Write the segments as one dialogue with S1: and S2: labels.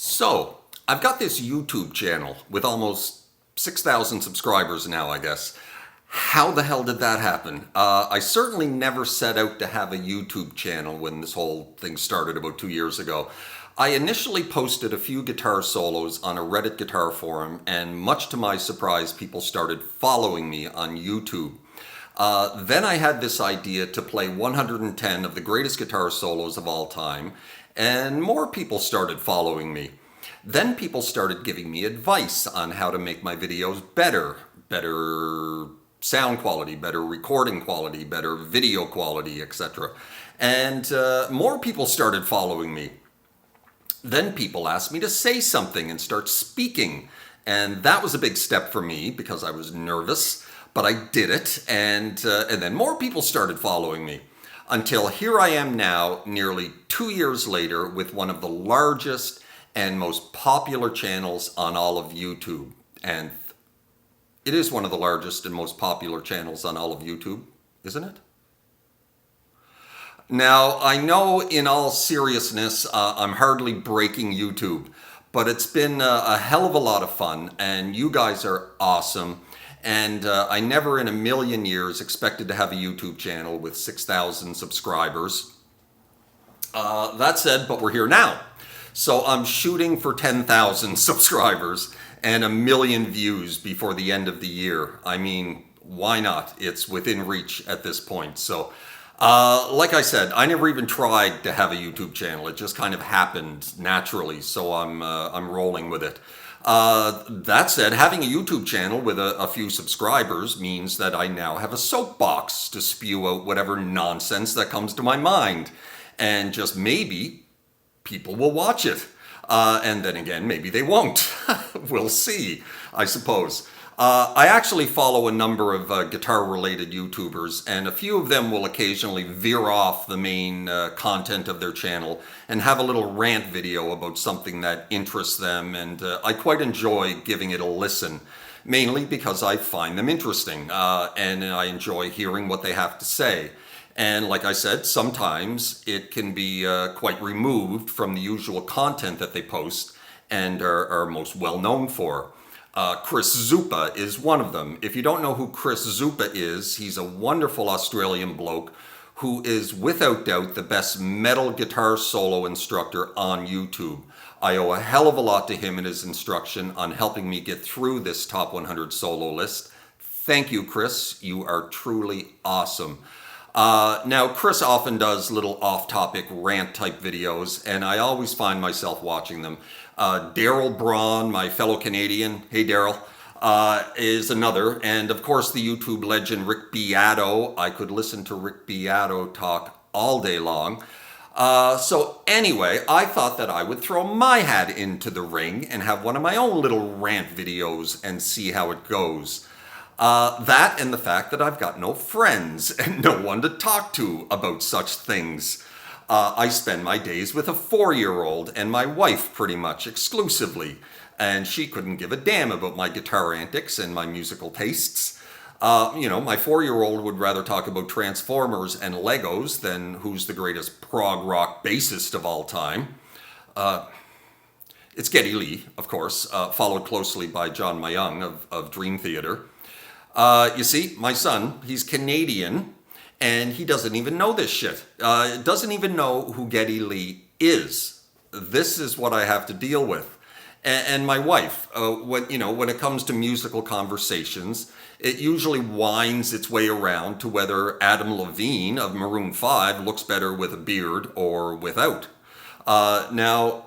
S1: So, I've got this YouTube channel with almost 6,000 subscribers now, I guess. How the hell did that happen? I certainly never set out to have a YouTube channel when this whole thing started about 2 years ago. I initially posted a few guitar solos on a Reddit guitar forum, and much to my surprise, people started following me on YouTube. Then I had this idea to play 110 of the greatest guitar solos of all time, and more people started following me. Then people started giving me advice on how to make my videos better sound quality, better recording quality, better video quality, etc. And more people started following me. Then people asked me to say something and start speaking. And that was a big step for me because I was nervous, but I did it. And then more people started following me until here I am now, nearly 2 years later, with one of the largest and most popular channels on all of YouTube. And it is one of the largest and most popular channels on all of YouTube, isn't it? Now, I know in all seriousness, I'm hardly breaking YouTube, but it's been a hell of a lot of fun, and you guys are awesome. And I never in a million years expected to have a YouTube channel with 6,000 subscribers. That said, but we're here now. So I'm shooting for 10,000 subscribers and 1 million views before the end of the year. I mean, why not? It's within reach at this point. So, like I said, I never even tried to have a YouTube channel. It just kind of happened naturally. So I'm rolling with it. That said, having a YouTube channel with a few subscribers means that I now have a soapbox to spew out whatever nonsense that comes to my mind. And just maybe people will watch it. And then again, maybe they won't. We'll see, I suppose. I actually follow a number of guitar-related YouTubers, and a few of them will occasionally veer off the main content of their channel and have a little rant video about something that interests them, and I quite enjoy giving it a listen, mainly because I find them interesting, and I enjoy hearing what they have to say. And like I said, sometimes it can be quite removed from the usual content that they post and are most well known for. Chris Zupa is one of them. If you don't know who Chris Zupa is, he's a wonderful Australian bloke who is without doubt the best metal guitar solo instructor on YouTube. I owe a hell of a lot to him and his instruction on helping me get through this top 100 solo list. Thank you, Chris. You are truly awesome. Now, Chris often does little off-topic rant-type videos, and I always find myself watching them. Daryl Braun, my fellow Canadian, hey Daryl, is another. And of course, the YouTube legend Rick Beato. I could listen to Rick Beato talk all day long. So anyway, I thought that I would throw my hat into the ring and have one of my own little rant videos and see how it goes. That and the fact that I've got no friends and no one to talk to about such things. I spend my days with a 4-year-old and my wife pretty much exclusively, and she couldn't give a damn about my guitar antics and my musical tastes. My 4-year-old would rather talk about Transformers and Legos than who's the greatest prog rock bassist of all time. It's Geddy Lee, of course, followed closely by John Mayung of Dream Theater. You see, my son, he's Canadian, and he doesn't even know this shit. Doesn't even know who Geddy Lee is. This is what I have to deal with. And my wife, when it comes to musical conversations, it usually winds its way around to whether Adam Levine of Maroon 5 looks better with a beard or without. Now,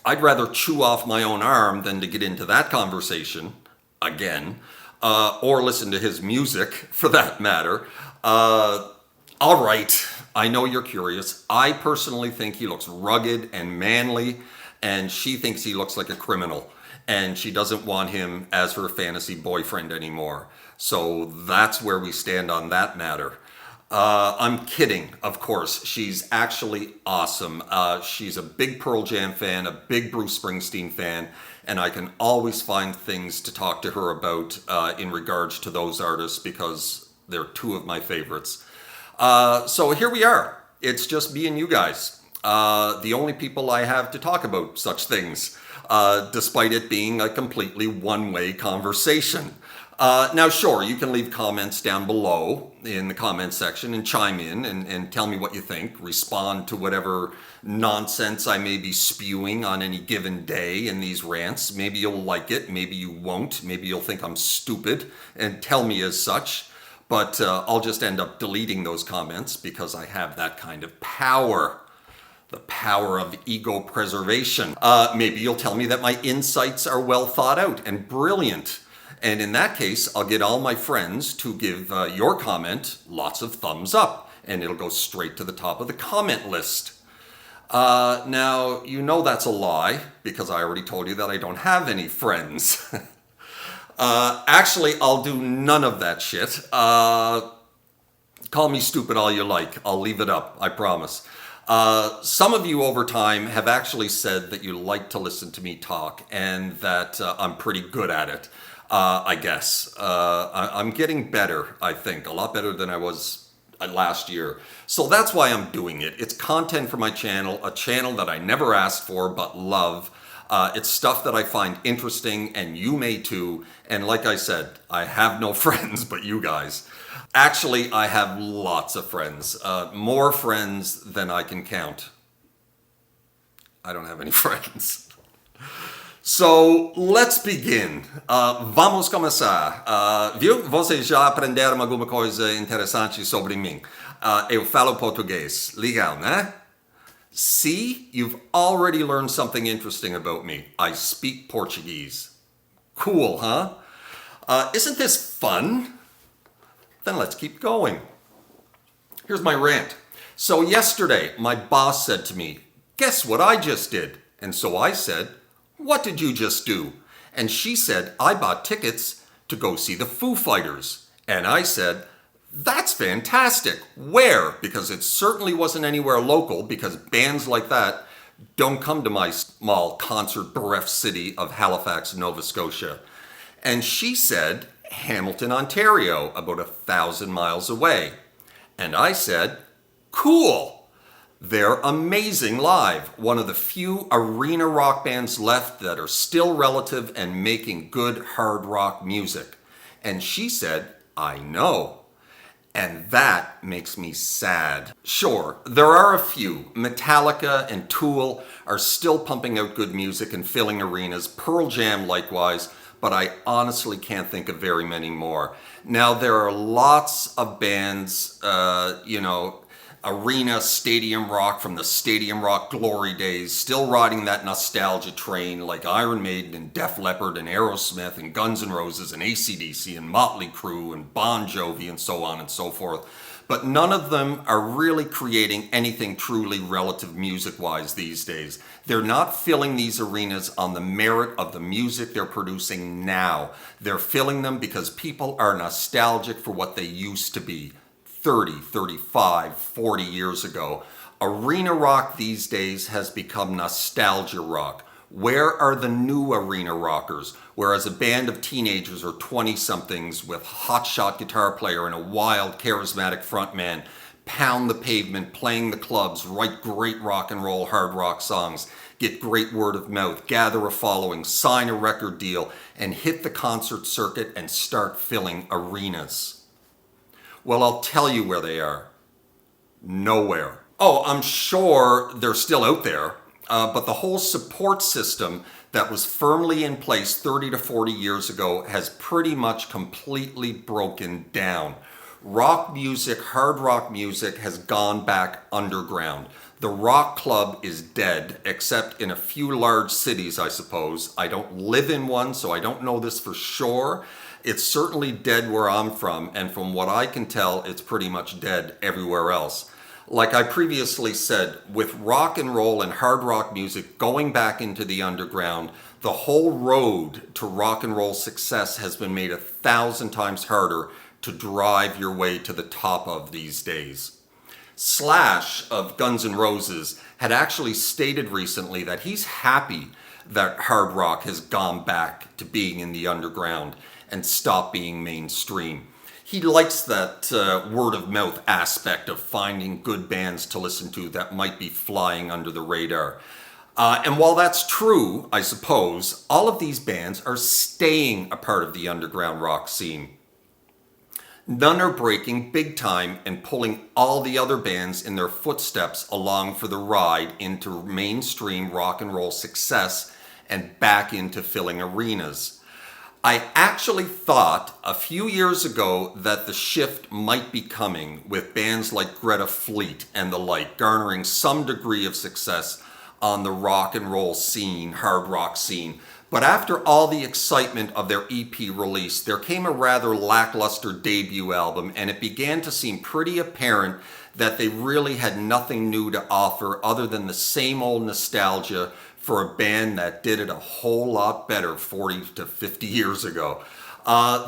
S1: I'd rather chew off my own arm than to get into that conversation again. Or listen to his music, for that matter. All right, I know you're curious. I personally think he looks rugged and manly, and she thinks he looks like a criminal, and she doesn't want him as her fantasy boyfriend anymore. So that's where we stand on that matter. I'm kidding, of course. She's actually awesome. She's a big Pearl Jam fan, a big Bruce Springsteen fan, and I can always find things to talk to her about in regards to those artists because they're two of my favorites. So here we are. It's just me and you guys. the only people I have to talk about such things, despite it being a completely one-way conversation. Now, sure, you can leave comments down below in the comment section and chime in and tell me what you think. Respond to whatever nonsense I may be spewing on any given day in these rants. Maybe you'll like it, maybe you won't. Maybe you'll think I'm stupid and tell me as such. But I'll just end up deleting those comments because I have that kind of power. The power of ego preservation. Maybe you'll tell me that my insights are well thought out and brilliant. And in that case, I'll get all my friends to give your comment lots of thumbs up, and it'll go straight to the top of the comment list. Now, you know that's a lie, because I already told you that I don't have any friends. Actually, I'll do none of that shit. Call me stupid all you like. I'll leave it up, I promise. Some of you over time have actually said that you like to listen to me talk, and that I'm pretty good at it. I guess. I'm getting better, I think. A lot better than I was last year. So that's why I'm doing it. It's content for my channel, a channel that I never asked for but love. It's stuff that I find interesting, and you may too. And like I said, I have no friends but you guys. Actually, I have lots of friends. More friends than I can count. I don't have any friends. So, let's begin. Vamos começar. Viu? Vocês já aprenderam alguma coisa interessante sobre mim. Eu falo português. Legal, né? See? You've already learned something interesting about me. I speak Portuguese. Cool, huh? Isn't this fun? Then let's keep going. Here's my rant. So yesterday, my boss said to me, "Guess what I just did?" And so I said, "What did you just do?" And she said, "I bought tickets to go see the Foo Fighters." And I said, "That's fantastic. Where?" Because it certainly wasn't anywhere local, because bands like that don't come to my small concert-bereft city of Halifax, Nova Scotia. And she said, "Hamilton, Ontario, about 1,000 miles away." And I said, "Cool. They're amazing live. One of the few arena rock bands left that are still relative and making good hard rock music." And she said, "I know." And that makes me sad. Sure, there are a few. Metallica and Tool are still pumping out good music and filling arenas. Pearl Jam likewise, but I honestly can't think of very many more. Now, there are lots of bands, arena, stadium rock from the stadium rock glory days, still riding that nostalgia train, like Iron Maiden and Def Leppard and Aerosmith and Guns N' Roses and AC/DC and Motley Crue and Bon Jovi and so on and so forth. But none of them are really creating anything truly relative music-wise these days. They're not filling these arenas on the merit of the music they're producing now. They're filling them because people are nostalgic for what they used to be 30, 35, 40 years ago. Arena rock these days has become nostalgia rock. Where are the new arena rockers? Whereas a band of teenagers or 20-somethings with hotshot guitar player and a wild, charismatic frontman pound the pavement, playing the clubs, write great rock and roll hard rock songs, get great word of mouth, gather a following, sign a record deal, and hit the concert circuit and start filling arenas. Well, I'll tell you where they are. Nowhere. Oh, I'm sure they're still out there, but the whole support system that was firmly in place 30 to 40 years ago has pretty much completely broken down. Rock music, hard rock music has gone back underground. The rock club is dead, except in a few large cities, I suppose. I don't live in one, so I don't know this for sure. It's certainly dead where I'm from, and from what I can tell, it's pretty much dead everywhere else. Like I previously said, with rock and roll and hard rock music going back into the underground, the whole road to rock and roll success has been made 1,000 times harder to drive your way to the top of these days. Slash of Guns N' Roses had actually stated recently that he's happy that hard rock has gone back to being in the underground and stopped being mainstream. He likes that word of mouth aspect of finding good bands to listen to that might be flying under the radar. And while that's true, I suppose, all of these bands are staying a part of the underground rock scene. None are breaking big time and pulling all the other bands in their footsteps along for the ride into mainstream rock and roll success and back into filling arenas. I actually thought a few years ago that the shift might be coming with bands like Greta Fleet and the like garnering some degree of success on the rock and roll scene, hard rock scene. But after all the excitement of their EP release, there came a rather lackluster debut album, and it began to seem pretty apparent that they really had nothing new to offer other than the same old nostalgia for a band that did it a whole lot better 40 to 50 years ago.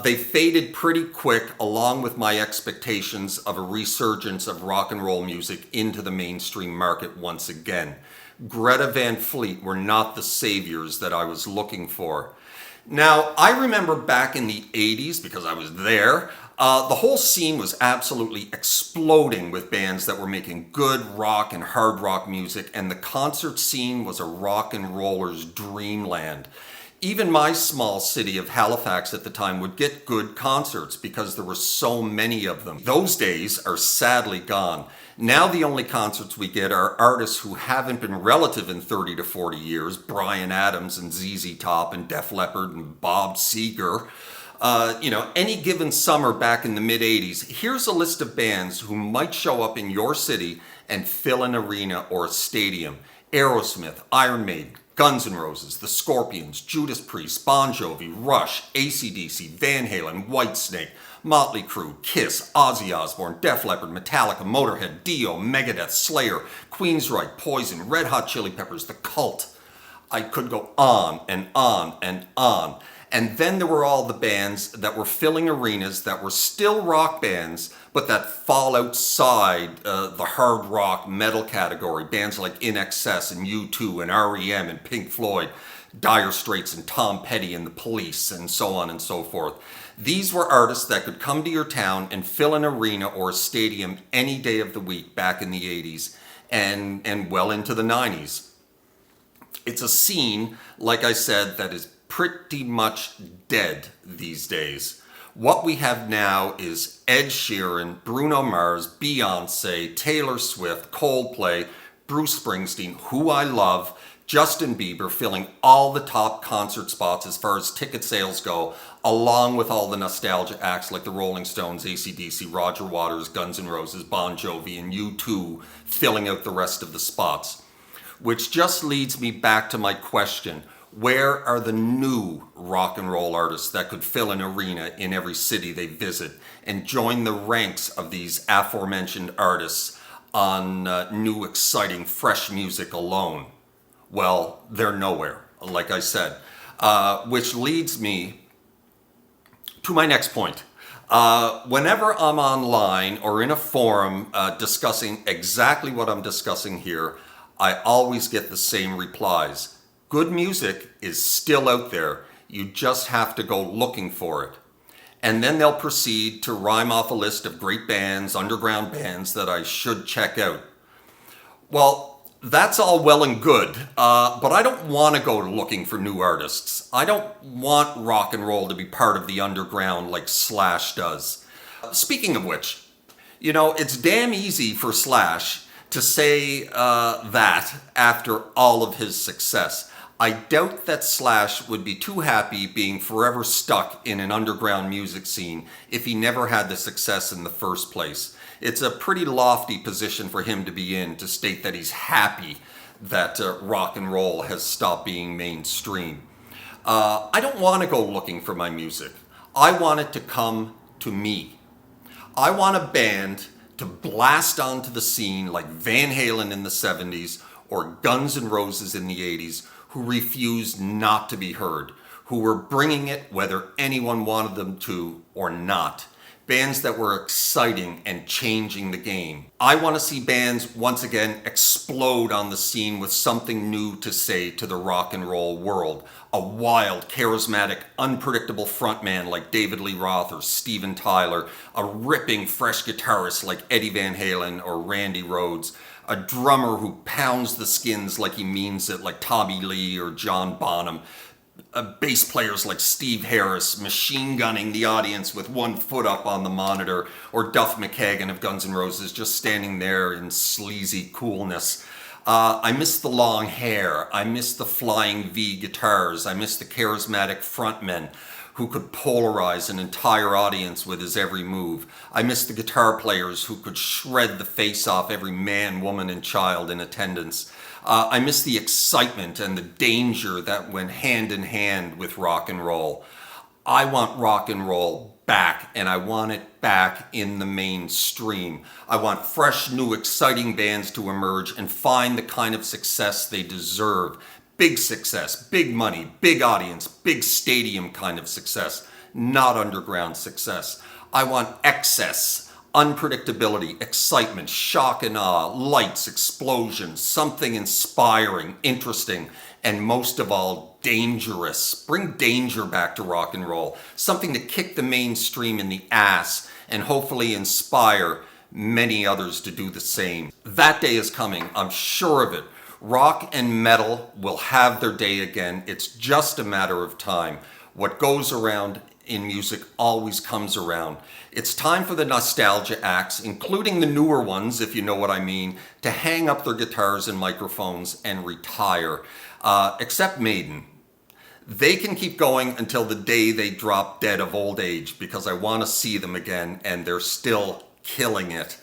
S1: They faded pretty quick, along with my expectations of a resurgence of rock and roll music into the mainstream market once again. Greta Van Fleet were not the saviors that I was looking for. Now, I remember back in the 80s, because I was there, the whole scene was absolutely exploding with bands that were making good rock and hard rock music, and the concert scene was a rock and roller's dreamland. Even my small city of Halifax at the time would get good concerts because there were so many of them. Those days are sadly gone. Now the only concerts we get are artists who haven't been relative in 30 to 40 years, Bryan Adams and ZZ Top and Def Leppard and Bob Seger. Any given summer back in the mid-80s, here's a list of bands who might show up in your city and fill an arena or a stadium. Aerosmith, Iron Maiden, Guns N' Roses, The Scorpions, Judas Priest, Bon Jovi, Rush, AC/DC, Van Halen, Whitesnake, Motley Crue, Kiss, Ozzy Osbourne, Def Leppard, Metallica, Motorhead, Dio, Megadeth, Slayer, Queensryche, Poison, Red Hot Chili Peppers, The Cult. I could go on and on and on. And then there were all the bands that were filling arenas that were still rock bands, but that fall outside the hard rock metal category. Bands like In Excess and U2 and REM and Pink Floyd, Dire Straits and Tom Petty and the Police, and so on and so forth. These were artists that could come to your town and fill an arena or a stadium any day of the week back in the 80s and well into the 90s. It's a scene, like I said, that is pretty much dead these days. What we have now is Ed Sheeran, Bruno Mars, Beyonce, Taylor Swift, Coldplay, Bruce Springsteen, who I love, Justin Bieber filling all the top concert spots as far as ticket sales go, along with all the nostalgia acts like the Rolling Stones, AC/DC, Roger Waters, Guns N' Roses, Bon Jovi, and U2 filling out the rest of the spots. Which just leads me back to my question. Where are the new rock and roll artists that could fill an arena in every city they visit and join the ranks of these aforementioned artists on new, exciting, fresh music alone? Well, they're nowhere, like I said. Which leads me to my next point. Whenever I'm online or in a forum discussing exactly what I'm discussing here, I always get the same replies. Good music is still out there. You just have to go looking for it. And then they'll proceed to rhyme off a list of great bands, underground bands that I should check out. Well, that's all well and good, but I don't want to go looking for new artists. I don't want rock and roll to be part of the underground like Slash does. Speaking of which, it's damn easy for Slash to say that after all of his success. I doubt that Slash would be too happy being forever stuck in an underground music scene if he never had the success in the first place. It's a pretty lofty position for him to be in to state that he's happy that rock and roll has stopped being mainstream. I don't want to go looking for my music. I want it to come to me. I want a band to blast onto the scene like Van Halen in the 70s or Guns N' Roses in the 80s, who refused not to be heard, who were bringing it whether anyone wanted them to or not. Bands that were exciting and changing the game. I want to see bands once again explode on the scene with something new to say to the rock and roll world. A wild, charismatic, unpredictable frontman like David Lee Roth or Steven Tyler. A ripping, fresh guitarist like Eddie Van Halen or Randy Rhoads. A drummer who pounds the skins like he means it like Tommy Lee or John Bonham. Bass players like Steve Harris machine gunning the audience with one foot up on the monitor, or Duff McKagan of Guns N' Roses just standing there in sleazy coolness. I miss the long hair. I miss the flying V guitars. I miss the charismatic frontmen who could polarize an entire audience with his every move. I miss the guitar players who could shred the face off every man, woman, and child in attendance. I miss the excitement and the danger that went hand in hand with rock and roll. I want rock and roll back, and I want it back in the mainstream. I want fresh, new, exciting bands to emerge and find the kind of success they deserve. Big success, big money, big audience, big stadium kind of success, not underground success. I want excess. Unpredictability, excitement, shock and awe, lights, explosions, something inspiring, interesting, and most of all, dangerous. Bring danger back to rock and roll. Something to kick the mainstream in the ass and hopefully inspire many others to do the same. That day is coming, I'm sure of it. Rock and metal will have their day again. It's just a matter of time. What goes around in music always comes around. It's time for the nostalgia acts, including the newer ones, if you know what I mean, to hang up their guitars and microphones and retire. Except Maiden. They can keep going until the day they drop dead of old age, because I want to see them again, and they're still killing it.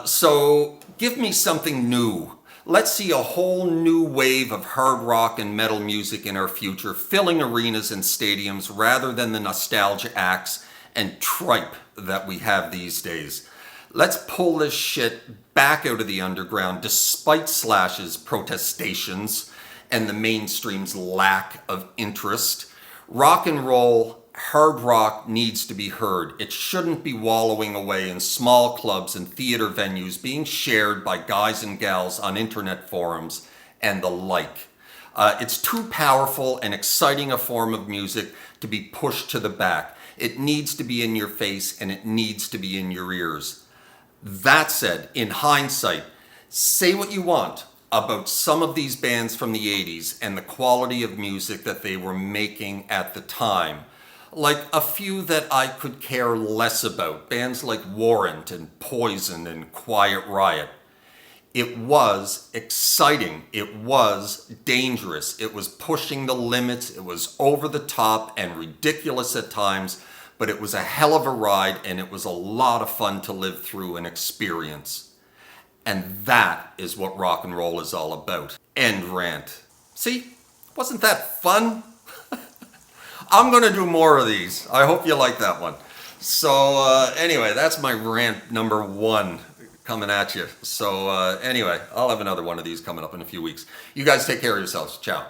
S1: So give me something new. Let's see a whole new wave of hard rock and metal music in our future, filling arenas and stadiums rather than the nostalgia acts and tripe that we have these days. Let's pull this shit back out of the underground despite Slash's protestations and the mainstream's lack of interest. Rock and roll, hard rock needs to be heard. It shouldn't be wallowing away in small clubs and theater venues being shared by guys and gals on internet forums and the like. It's too powerful and exciting a form of music to be pushed to the back. It needs to be in your face and it needs to be in your ears. That said, in hindsight, say what you want about some of these bands from the 80s and the quality of music that they were making at the time. Like a few that I could care less about, bands like Warrant and Poison and Quiet Riot. It was exciting, it was dangerous, it was pushing the limits, it was over the top and ridiculous at times, but it was a hell of a ride and it was a lot of fun to live through and experience. And that is what rock and roll is all about. End rant. See, wasn't that fun? I'm going to do more of these. I hope you like that one. So anyway, that's my rant number 1 coming at you. So anyway, I'll have another one of these coming up in a few weeks. You guys take care of yourselves. Ciao.